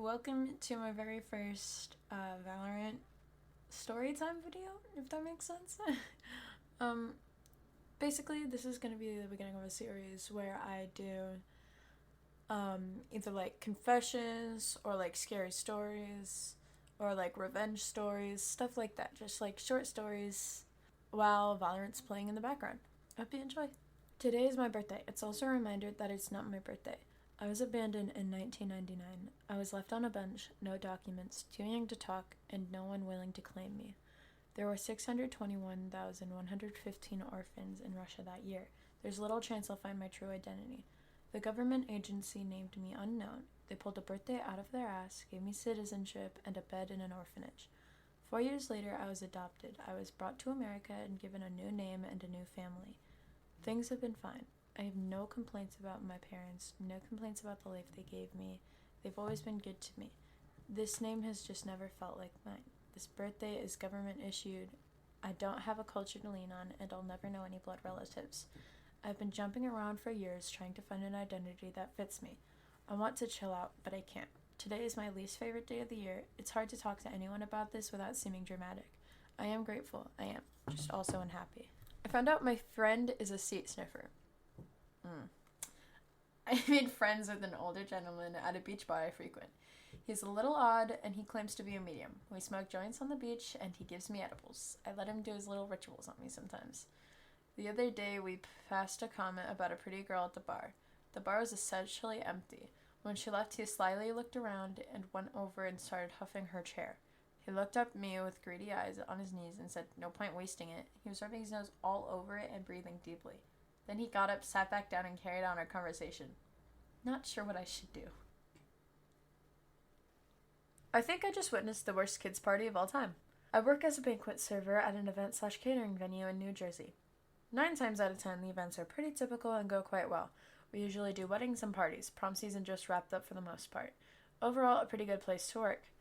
Welcome to my very first Valorant story time video, if that makes sense. um, Basically, this is going to be the beginning of a series where I do either like confessions or like scary stories or like revenge stories, stuff like that. Just like short stories while Valorant's playing in the background. Hope you enjoy. Today is my birthday. It's also a reminder that it's not my birthday. I was abandoned in 1999. I was left on a bench, no documents, too young to talk, and no one willing to claim me. There were 621,115 orphans in Russia that year. There's little chance I'll find my true identity. The government agency named me unknown. They pulled a birthday out of their ass, gave me citizenship, and a bed in an orphanage. 4 years later, I was adopted. I was brought to America and given a new name and a new family. Things have been fine. I have no complaints about my parents, no complaints about the life they gave me. They've always been good to me. This name has just never felt like mine. This birthday is government issued. I don't have a culture to lean on, and I'll never know any blood relatives. I've been jumping around for years trying to find an identity that fits me. I want to chill out, but I can't. Today is my least favorite day of the year. It's hard to talk to anyone about this without seeming dramatic. I am grateful. I am. Just also unhappy. I found out my friend is a seat sniffer. I made friends with an older gentleman at a beach bar I frequent. He's a little odd, and he claims to be a medium. We smoke joints on the beach, and he gives me edibles. I let him do his little rituals on me sometimes. The other day, we passed a comment about a pretty girl at the bar. The bar was essentially empty. When she left, he slyly looked around and went over and started huffing her chair. He looked up at me with greedy eyes on his knees and said, "No point wasting it." He was rubbing his nose all over it and breathing deeply. Then he got up, sat back down, and carried on our conversation. Not sure what I should do. I think I just witnessed the worst kids' party of all time. I work as a banquet server at an event/catering venue in New Jersey. 9 times out of 10, the events are pretty typical and go quite well. We usually do weddings and parties. Prom season just wrapped up for the most part. Overall, a pretty good place to work.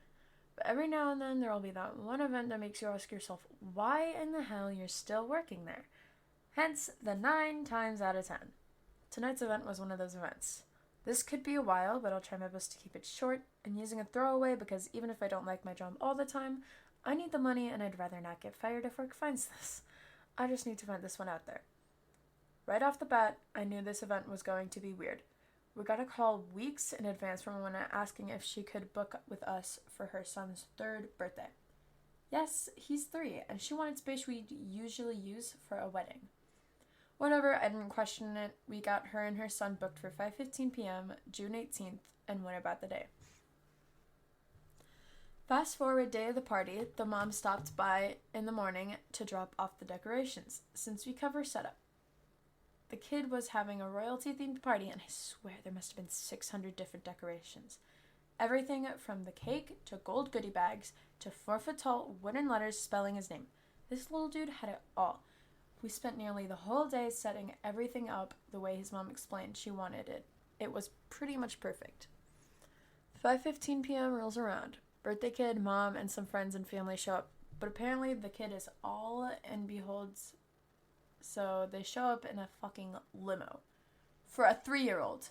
But every now and then, there will be that one event that makes you ask yourself, why in the hell you're still working there? Hence, the 9 times out of 10. Tonight's event was one of those events. This could be a while, but I'll try my best to keep it short and using a throwaway because even if I don't like my job all the time, I need the money and I'd rather not get fired if work finds this. I just need to find this one out there. Right off the bat, I knew this event was going to be weird. We got a call weeks in advance from a woman asking if she could book with us for her son's 3rd birthday. Yes, he's 3, and she wanted space we'd usually use for a wedding. Whatever, I didn't question it. We got her and her son booked for 5:15 p.m., June 18th, and went about the day. Fast forward day of the party, the mom stopped by in the morning to drop off the decorations, since we cover setup. The kid was having a royalty-themed party, and I swear there must have been 600 different decorations. Everything from the cake to gold goodie bags to 4-foot-tall wooden letters spelling his name. This little dude had it all. We spent nearly the whole day setting everything up the way his mom explained she wanted it. It was pretty much perfect. 5:15 p.m. rolls around. Birthday kid, mom, and some friends and family show up, but apparently the kid is all and beholds, so they show up in a fucking limo. For a 3-year-old.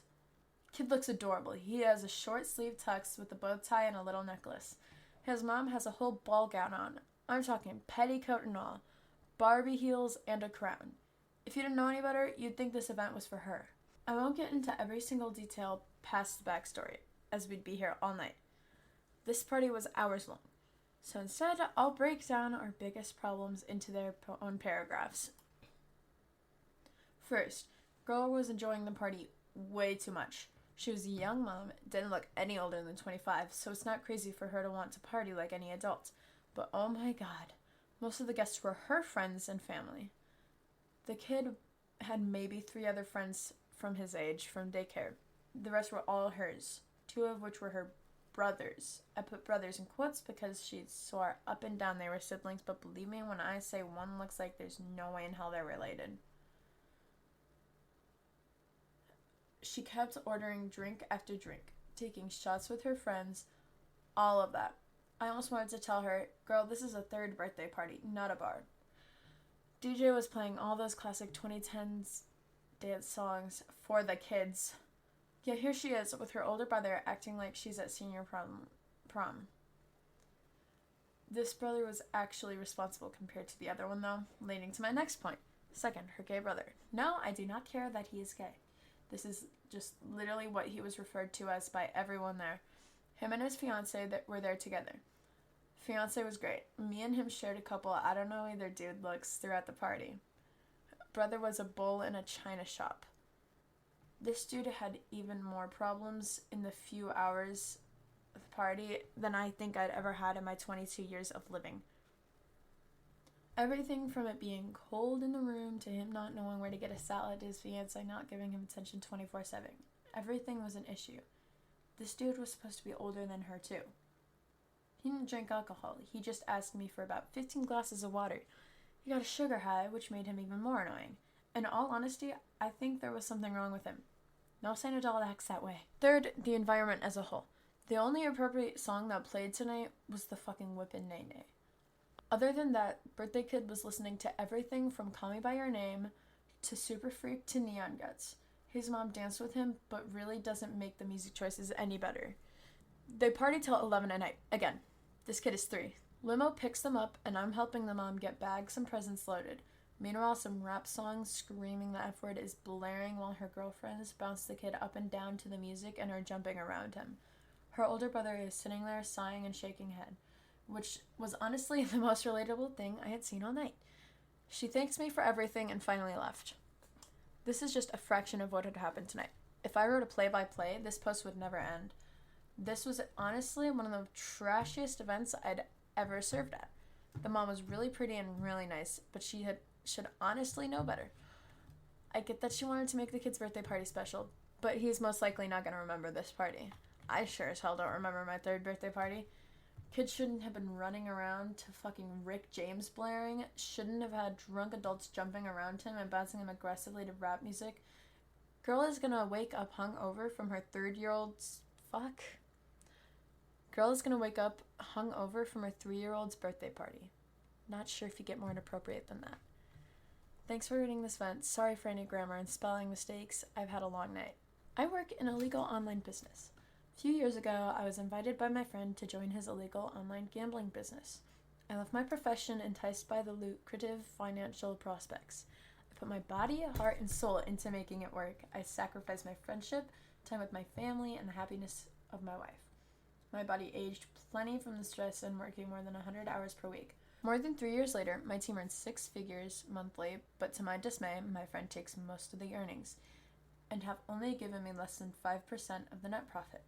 Kid looks adorable. He has a short sleeve tux with a bow tie and a little necklace. His mom has a whole ball gown on. I'm talking petticoat and all. Barbie heels, and a crown. If you didn't know any better, you'd think this event was for her. I won't get into every single detail past the backstory, as we'd be here all night. This party was hours long, so instead I'll break down our biggest problems into their own paragraphs. First, girl was enjoying the party way too much. She was a young mom, didn't look any older than 25, so it's not crazy for her to want to party like any adult. But oh my god. Most of the guests were her friends and family. The kid had maybe 3 other friends from his age from daycare. The rest were all hers, 2 of which were her brothers. I put brothers in quotes because she swore up and down they were siblings, but believe me when I say one looks like there's no way in hell they're related. She kept ordering drink after drink, taking shots with her friends, all of that. I almost wanted to tell her, girl, this is a 3rd birthday party, not a bar. DJ was playing all those classic 2010s dance songs for the kids. Yet here she is with her older brother acting like she's at senior prom. This brother was actually responsible compared to the other one, though, leading to my next point. Second, her gay brother. No, I do not care that he is gay. This is just literally what he was referred to as by everyone there. Him and his fiancée that were there together. Fiancée was great. Me and him shared a couple I don't know either dude looks throughout the party. Brother was a bull in a china shop. This dude had even more problems in the few hours of the party than I think I'd ever had in my 22 years of living. Everything from it being cold in the room to him not knowing where to get a salad to his fiancée not giving him attention 24/7. Everything was an issue. This dude was supposed to be older than her too. He didn't drink alcohol. He just asked me for about 15 glasses of water. He got a sugar high, which made him even more annoying. In all honesty, I think there was something wrong with him. No saying a doll acts that way. Third, the environment as a whole. The only appropriate song that played tonight was the fucking Whippin' Nay Nay. Other than that, birthday kid was listening to everything from Call Me By Your Name to Super Freak to Neon Guts. His mom danced with him, but really doesn't make the music choices any better. They party till 11 at night. Again, this kid is 3. Limo picks them up, and I'm helping the mom get bags and presents loaded. Meanwhile, some rap song screaming the F word is blaring while her girlfriends bounce the kid up and down to the music and are jumping around him. Her older brother is sitting there sighing and shaking head, which was honestly the most relatable thing I had seen all night. She thanks me for everything and finally left. This is just a fraction of what had happened tonight. If I wrote a play-by-play, this post would never end. This was honestly one of the trashiest events I'd ever served at. The mom was really pretty and really nice, but she should honestly know better. I get that she wanted to make the kid's birthday party special, but he's most likely not going to remember this party. I sure as hell don't remember my 3rd birthday party. Kids shouldn't have been running around to fucking Rick James blaring, shouldn't have had drunk adults jumping around him and bouncing him aggressively to rap music. Girl is gonna wake up hungover from her 3-year-old's birthday party. Not sure if you get more inappropriate than that. Thanks for reading this vent. Sorry for any grammar and spelling mistakes. I've had a long night. I work in a legal online business. A few years ago, I was invited by my friend to join his illegal online gambling business. I left my profession enticed by the lucrative financial prospects. I put my body, heart, and soul into making it work. I sacrificed my friendship, time with my family, and the happiness of my wife. My body aged plenty from the stress and working more than 100 hours per week. More than 3 years later, my team earns 6 figures monthly, but to my dismay, my friend takes most of the earnings and have only given me less than 5% of the net profit.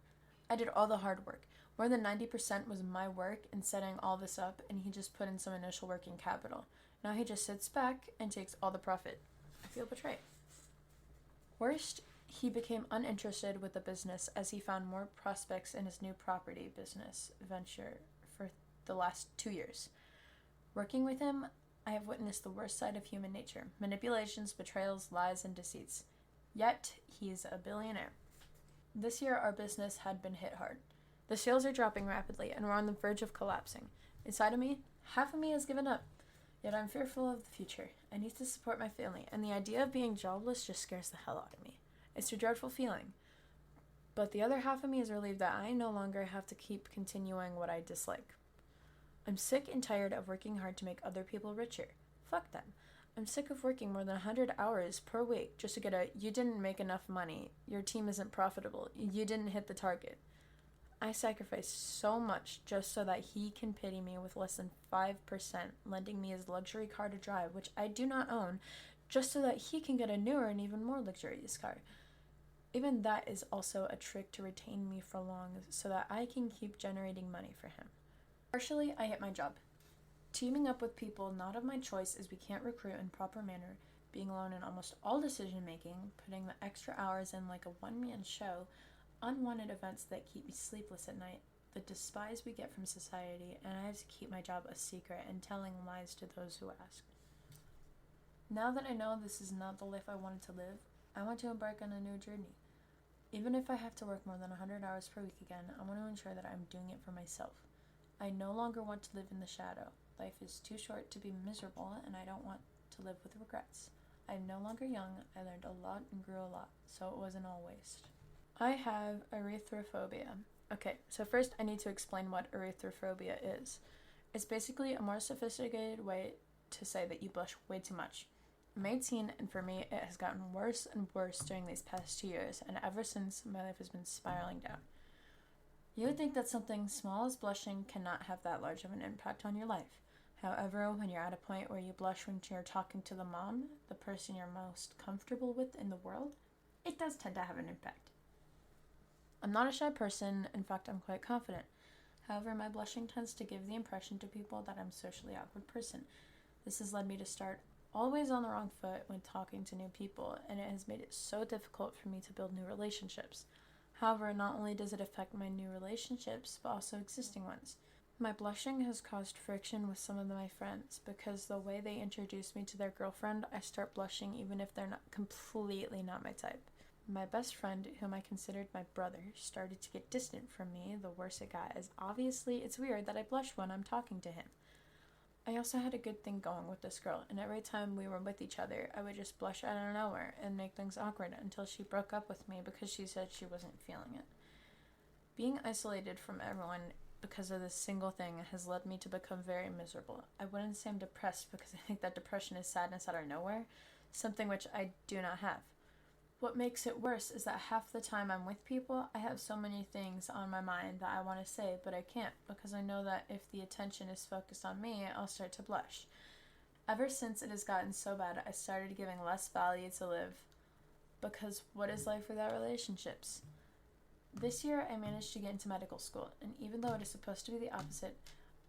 I did all the hard work. More than 90% was my work in setting all this up, and he just put in some initial working capital. Now he just sits back and takes all the profit. I feel betrayed. Worst, he became uninterested with the business as he found more prospects in his new property business venture for the last 2 years. Working with him, I have witnessed the worst side of human nature: manipulations, betrayals, lies, and deceits. Yet, he's a billionaire. This year, our business had been hit hard. The sales are dropping rapidly, and we're on the verge of collapsing. Inside of me, half of me has given up. Yet I'm fearful of the future. I need to support my family, and the idea of being jobless just scares the hell out of me. It's a dreadful feeling. But the other half of me is relieved that I no longer have to keep continuing what I dislike. I'm sick and tired of working hard to make other people richer. Fuck them. I'm sick of working more than 100 hours per week just to get a "you didn't make enough money, your team isn't profitable, you didn't hit the target." I sacrifice so much just so that he can pity me with less than 5%, lending me his luxury car to drive, which I do not own, just so that he can get a newer and even more luxurious car. Even that is also a trick to retain me for long so that I can keep generating money for him. Partially, I hate my job. Teaming up with people not of my choice as we can't recruit in proper manner, being alone in almost all decision making, putting the extra hours in like a one-man show, unwanted events that keep me sleepless at night, the despise we get from society, and I have to keep my job a secret and telling lies to those who ask. Now that I know this is not the life I wanted to live, I want to embark on a new journey. Even if I have to work more than 100 hours per week again, I want to ensure that I'm doing it for myself. I no longer want to live in the shadow. Life is too short to be miserable, and I don't want to live with regrets. I am no longer young. I learned a lot and grew a lot, so it wasn't all waste. I have erythrophobia. Okay, so first I need to explain what erythrophobia is. It's basically a more sophisticated way to say that you blush way too much. I'm 18, and for me, it has gotten worse and worse during these past 2 years, and ever since, my life has been spiraling down. You would think that something small as blushing cannot have that large of an impact on your life. However, when you're at a point where you blush when you're talking to the mom, the person you're most comfortable with in the world, it does tend to have an impact. I'm not a shy person, in fact, I'm quite confident. However, my blushing tends to give the impression to people that I'm a socially awkward person. This has led me to start always on the wrong foot when talking to new people, and it has made it so difficult for me to build new relationships. However, not only does it affect my new relationships, but also existing ones. My blushing has caused friction with some of my friends because the way they introduce me to their girlfriend, I start blushing even if they're not completely not my type. My best friend, whom I considered my brother, started to get distant from me the worse it got, as obviously it's weird that I blush when I'm talking to him. I also had a good thing going with this girl, and every time we were with each other, I would just blush out of nowhere and make things awkward until she broke up with me because she said she wasn't feeling it. Being isolated from everyone because of this single thing has led me to become very miserable. I wouldn't say I'm depressed because I think that depression is sadness out of nowhere, something which I do not have. What makes it worse is that half the time I'm with people, I have so many things on my mind that I want to say, but I can't because I know that if the attention is focused on me, I'll start to blush. Ever since it has gotten so bad, I started giving less value to live because what is life without relationships? This year, I managed to get into medical school, and even though it is supposed to be the opposite,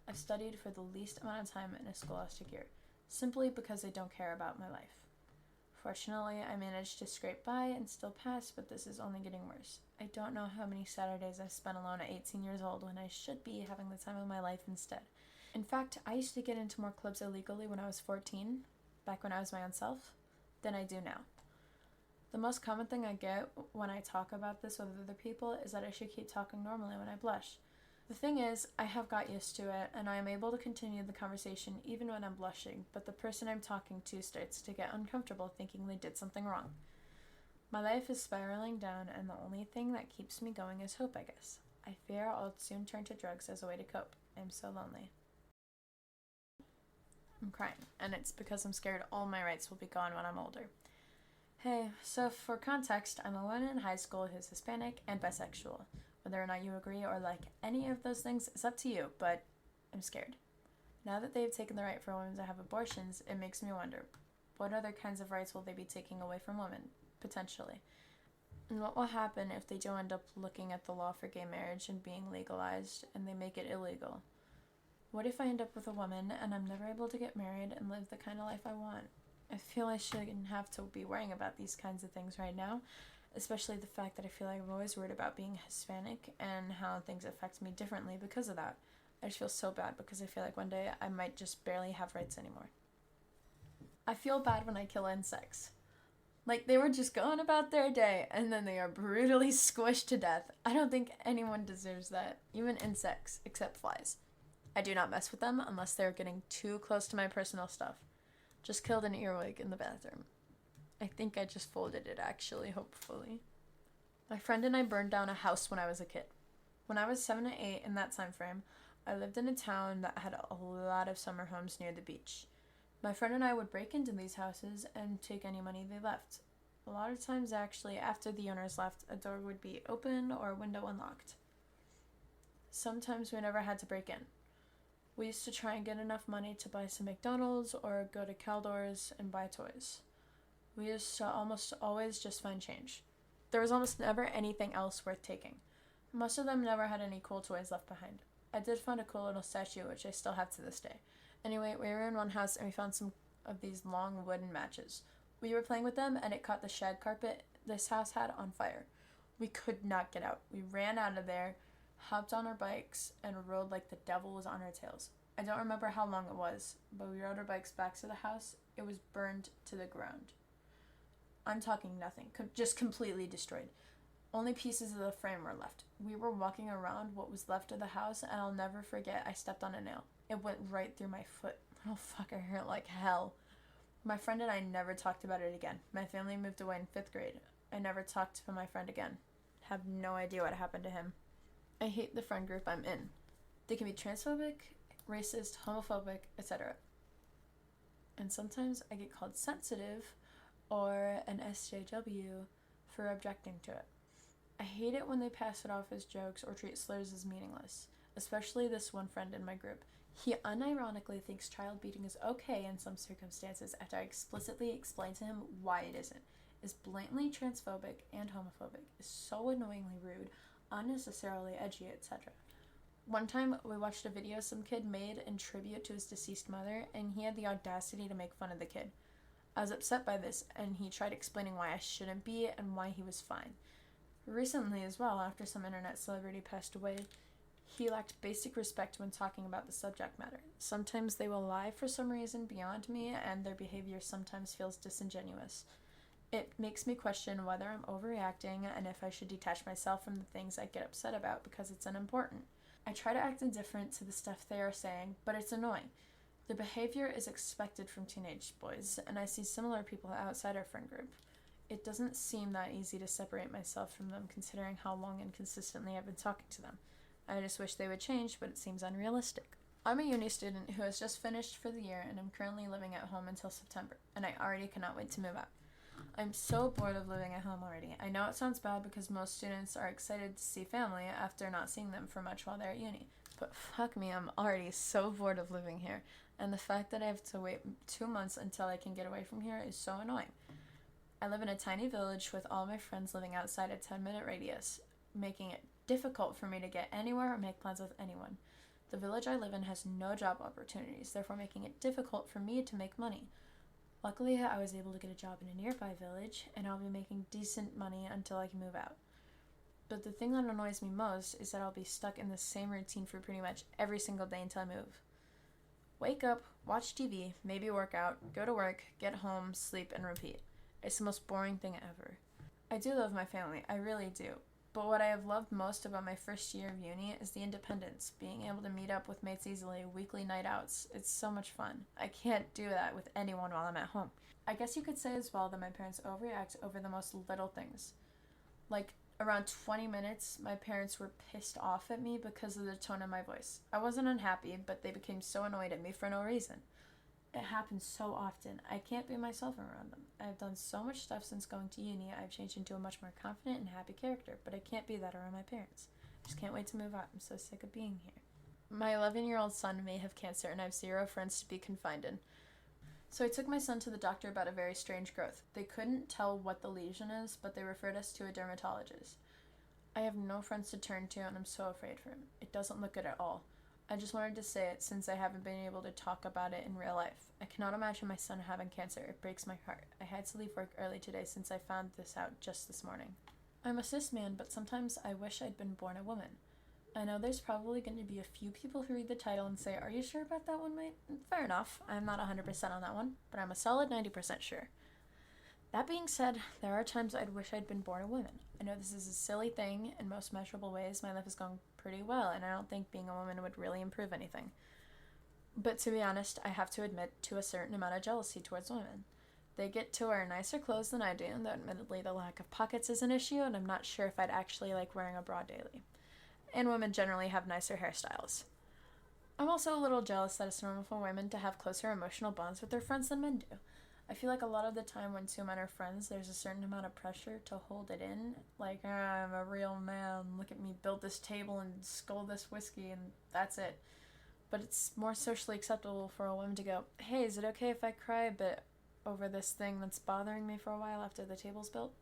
I've studied for the least amount of time in a scholastic year, simply because I don't care about my life. Fortunately, I managed to scrape by and still pass, but this is only getting worse. I don't know how many Saturdays I've spent alone at 18 years old when I should be having the time of my life instead. In fact, I used to get into more clubs illegally when I was 14, back when I was my own self, than I do now. The most common thing I get when I talk about this with other people is that I should keep talking normally when I blush. The thing is, I have got used to it, and I am able to continue the conversation even when I'm blushing, but the person I'm talking to starts to get uncomfortable thinking they did something wrong. My life is spiraling down, and the only thing that keeps me going is hope, I guess. I fear I'll soon turn to drugs as a way to cope. I'm so lonely. I'm crying, and it's because I'm scared all my rights will be gone when I'm older. Hey, so for context, I'm a woman in high school who's Hispanic and bisexual. Whether or not you agree or like any of those things is up to you, but I'm scared. Now that they've taken the right for women to have abortions, it makes me wonder, what other kinds of rights will they be taking away from women, potentially? And what will happen if they do end up looking at the law for gay marriage and being legalized and they make it illegal? What if I end up with a woman and I'm never able to get married and live the kind of life I want? I feel I shouldn't have to be worrying about these kinds of things right now, especially the fact that I feel like I've always worried about being Hispanic and how things affect me differently because of that. I just feel so bad because I feel like one day I might just barely have rights anymore. I feel bad when I kill insects. Like they were just going about their day and then they are brutally squished to death. I don't think anyone deserves that, even insects, except flies. I do not mess with them unless they're getting too close to my personal stuff. Just killed an earwig in the bathroom. I think I just folded it actually, hopefully. My friend and I burned down a house when I was a kid. When I was 7 to 8 in that time frame, I lived in a town that had a lot of summer homes near the beach. My friend and I would break into these houses and take any money they left. A lot of times actually, after the owners left, a door would be open or a window unlocked. Sometimes we never had to break in. We used to try and get enough money to buy some McDonald's or go to Caldor's and buy toys. We used to almost always just find change. There was almost never anything else worth taking. Most of them never had any cool toys left behind. I did find a cool little statue, which I still have to this day. Anyway, we were in one house and we found some of these long wooden matches. We were playing with them and it caught the shag carpet this house had on fire. We could not get out. We ran out of there, hopped on our bikes, and rode like the devil was on our tails. I don't remember how long it was, but we rode our bikes back to the house. It was burned to the ground. I'm talking nothing, just completely destroyed. Only pieces of the frame were left. We were walking around what was left of the house, and I'll never forget I stepped on a nail. It went right through my foot. Oh fuck, it hurt like hell. My friend and I never talked about it again. My family moved away in 5th grade. I never talked to my friend again. have no idea what happened to him. I hate the friend group I'm in. They can be transphobic, racist, homophobic, etc. And sometimes I get called sensitive or an SJW for objecting to it. I hate it when they pass it off as jokes or treat slurs as meaningless, especially this one friend in my group. He unironically thinks child beating is okay in some circumstances after I explicitly explain to him why it isn't. Is blatantly transphobic and homophobic, is so annoyingly rude, unnecessarily edgy, etc. One time, we watched a video some kid made in tribute to his deceased mother, and he had the audacity to make fun of the kid. I was upset by this, and he tried explaining why I shouldn't be and why he was fine. Recently as well, after some internet celebrity passed away, he lacked basic respect when talking about the subject matter. Sometimes they will lie for some reason beyond me, and their behavior sometimes feels disingenuous. It makes me question whether I'm overreacting and if I should detach myself from the things I get upset about because it's unimportant. I try to act indifferent to the stuff they are saying, but it's annoying. The behavior is expected from teenage boys, and I see similar people outside our friend group. It doesn't seem that easy to separate myself from them considering how long and consistently I've been talking to them. I just wish they would change, but it seems unrealistic. I'm a uni student who has just finished for the year, and I'm currently living at home until September, and I already cannot wait to move out. I'm so bored of living at home already. I know it sounds bad because most students are excited to see family after not seeing them for much while they're at uni. But fuck me, I'm already so bored of living here. And the fact that I have to wait 2 months until I can get away from here is so annoying. I live in a tiny village with all my friends living outside a 10-minute radius, making it difficult for me to get anywhere or make plans with anyone. The village I live in has no job opportunities, therefore making it difficult for me to make money. Luckily, I was able to get a job in a nearby village, and I'll be making decent money until I can move out. But the thing that annoys me most is that I'll be stuck in the same routine for pretty much every single day until I move. Wake up, watch TV, maybe work out, go to work, get home, sleep, and repeat. It's the most boring thing ever. I do love my family, I really do. But what I have loved most about my first year of uni is the independence, being able to meet up with mates easily, weekly night outs. It's so much fun. I can't do that with anyone while I'm at home. I guess you could say as well that my parents overreact over the most little things. Like, around 20 minutes, my parents were pissed off at me because of the tone of my voice. I wasn't unhappy, but they became so annoyed at me for no reason. It happens so often. I can't be myself around them. I've done so much stuff since going to uni. I've changed into a much more confident and happy character, but I can't be that around my parents. I just can't wait to move out. I'm so sick of being here. My 11-year-old son may have cancer, and I have 0 friends to be confined in. So I took my son to the doctor about a very strange growth. They couldn't tell what the lesion is, but they referred us to a dermatologist. I have no friends to turn to, and I'm so afraid for him. It doesn't look good at all. I just wanted to say it since I haven't been able to talk about it in real life. I cannot imagine my son having cancer. It breaks my heart. I had to leave work early today since I found this out just this morning. I'm a cis man, but sometimes I wish I'd been born a woman. I know there's probably going to be a few people who read the title and say, "Are you sure about that one, mate?" Fair enough. I'm not 100% on that one, but I'm a solid 90% sure. That being said, there are times I'd wish I'd been born a woman. I know this is a silly thing. In most measurable ways, my life is going pretty well, and I don't think being a woman would really improve anything. But to be honest, I have to admit to a certain amount of jealousy towards women. They get to wear nicer clothes than I do, and though admittedly the lack of pockets is an issue, and I'm not sure if I'd actually like wearing a bra daily. And women generally have nicer hairstyles. I'm also a little jealous that it's normal for women to have closer emotional bonds with their friends than men do. I feel like a lot of the time when 2 men are friends, there's a certain amount of pressure to hold it in. Like, I'm a real man, look at me build this table and scull this whiskey, and that's it. But it's more socially acceptable for a woman to go, "Hey, is it okay if I cry a bit over this thing that's bothering me for a while after the table's built?"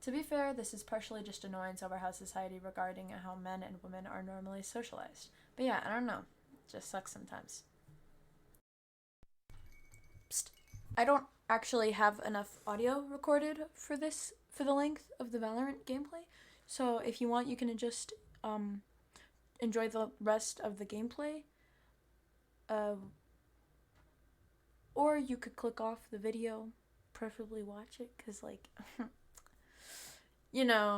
To be fair, this is partially just annoyance over how society regarding how men and women are normally socialized. But yeah, I don't know. It just sucks sometimes. Psst. I don't actually have enough audio recorded for the length of the Valorant gameplay. So if you want, you can just enjoy the rest of the gameplay. Or you could click off the video, preferably watch it, because, like, yeah.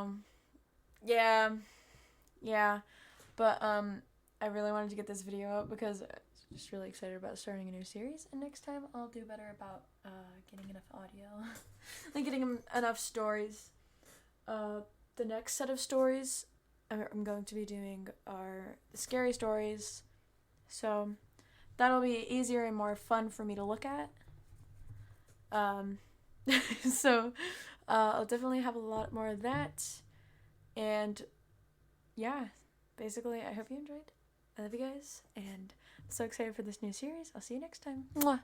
But I really wanted to get this video out because I'm just really excited about starting a new series, and next time I'll do better about getting enough audio and getting enough stories. the next set of stories I'm going to be doing are the scary stories. So that'll be easier and more fun for me to look at. So I'll definitely have a lot more of that. And yeah, basically, I hope you enjoyed. I love you guys, and I'm so excited for this new series. I'll see you next time. Mwah!